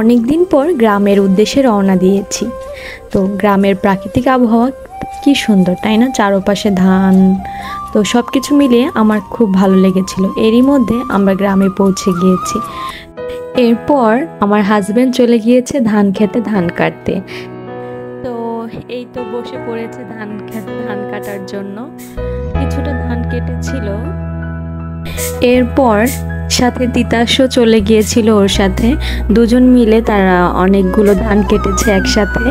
অনেক দিন পর গ্রামের উদ্দেশ্যে রওনা দিয়েছি। তো গ্রামের প্রাকৃতিক আবহাওয়া কি সুন্দর, তাই না? চারপাশে ধান, তো সব কিছু মিলিয়ে আমার খুব ভালো লেগেছিল। এরই মধ্যে আমরা গ্রামে পৌঁছে গিয়েছি। এরপর আমার হাজবেন্ড চলে গিয়েছে ধান খেতে ধান কাটতে। তো এই তো বসে পড়েছে ধান খেতে ধান কাটার জন্য। কিছুটা ধান কেটেছিল, এরপর সাথে তিতাসও চলে গিয়েছিল ওর সাথে। দুজন মিলে তারা অনেকগুলো ধান কেটেছে একসাথে।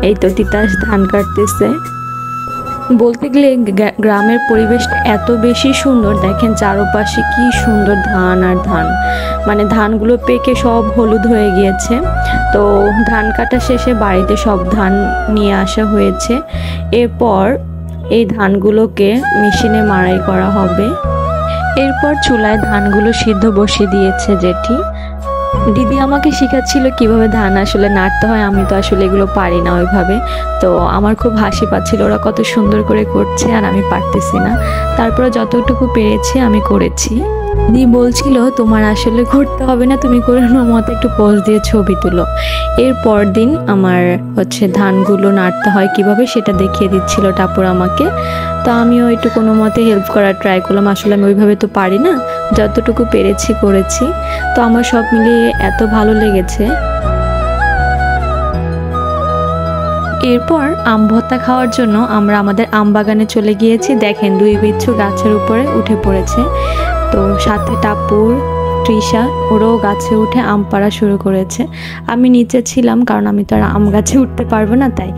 এই তো তিতাস ধান কাটতেছে। বলতে গেলে গ্রামের পরিবেশটা এত বেশি সুন্দর, দেখেন চারপাশে কি সুন্দর ধান আর ধান, মানে ধানগুলো পেকে সব হলুদ হয়ে গিয়েছে। তো ধান কাটা শেষে বাড়িতে সব ধান নিয়ে আসা হয়েছে। এরপর এই ধানগুলোকে মেশিনে মাড়াই করা হবে। এরপর চুলায় ধানগুলো সিদ্ধ বসিয়ে দিয়েছে জেঠি। দিদি আমাকে শেখাচ্ছিল কিভাবে ধান আসলে নাড়তে হয়। আমি তো আসলে এগুলো পারি না ওইভাবে। তো আমার খুব হাসি পাচ্ছিল, ওরা কত সুন্দর করে করছে আর আমি পারতেছি না। তারপরে যতটুকু পেরেছি আমি করেছি। দিদি বলছিল তোমার আসলে করতে হবে না, তুমি করে নাও, মতো একটু পোজ দিয়ে ছবি তুলো। এরপর দিন আমার ধানগুলো নাড়তে হয় কিভাবে সেটা দেখিয়ে দিচ্ছিল টাপুর আমাকে। তো আমিও একটু কোনো মতে হেল্প করার ট্রাই করলাম। আসলে আমি ওইভাবে তো পারি না, যতটুকু পেরেছি করেছি। তো আমার সব মিলিয়ে এত ভালো লেগেছে। এরপর আম ভর্তা খাওয়ার জন্য আমরা আমাদের আম বাগানে চলে গিয়েছি। দেখেন 2 বিচ্ছু গাছের উপরে উঠে পড়েছে। তো সাথে টাপুর, তৃষা ওরাও গাছে উঠে আম পাড়া শুরু করেছে। আমি নিচে ছিলাম কারণ আমি তো আর আম গাছে উঠতে পারবো না, তাই।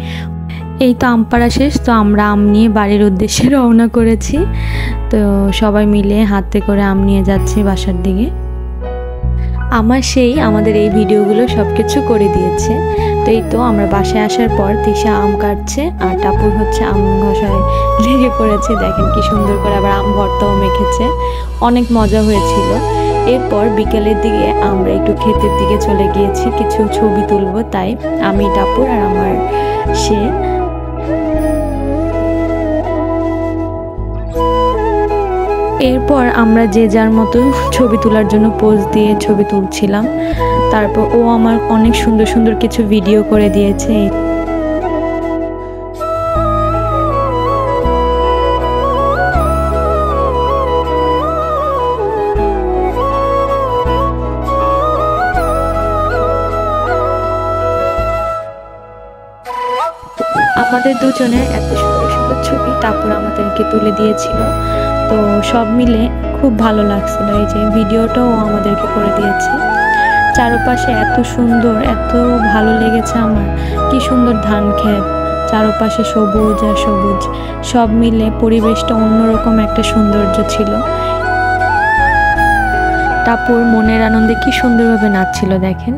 এই তো আম পাড়া শেষ। তো আমরা আম নিয়ে বাড়ির উদ্দেশ্যে রওনা করেছি। তো সবাই মিলে হাতে করে আম নিয়ে যাচ্ছি বাসার দিকে। আমাদের এই ভিডিওগুলো সব কিছু করে দিয়েছে। তো এই তো আমরা বাসায় আসার পর তৃষা আম কাটছে আর টাপুর আম ঘষায় লেগে পড়েছে। দেখেন কি সুন্দর করে আবার আম ভর্তাও মেখেছে, অনেক মজা হয়েছিল। এরপর বিকেলের দিকে আমরা একটু ক্ষেতের দিকে চলে গিয়েছি, কিছু ছবি তুলবো, তাই আমি, টাপুর আর আমার সে। এরপর আমরা যে যার মতো ছবি তোলার জন্য পোজ দিয়ে ছবি তুলছিলাম। তারপর ও আমার অনেক সুন্দর সুন্দর কিছু ভিডিও করে দিয়েছে। আমাদের দুজনের এত সুন্দর সুন্দর ছবি টাপুর আমাদেরকে তুলে দিয়েছিল। তো সব মিলে খুব ভালো লাগছিল। এই যে ভিডিওটাও আমাদেরকে করে দিয়েছে। চারপাশে এত সুন্দর, এত ভালো লেগেছে আমার। কি সুন্দর ধান ক্ষেত, চারপাশে সবুজ আর সবুজ, সব মিলে পরিবেশটা অন্যরকম একটা সৌন্দর্য ছিল। টাপুর মনের আনন্দে কি সুন্দরভাবে নাচছিল দেখেন।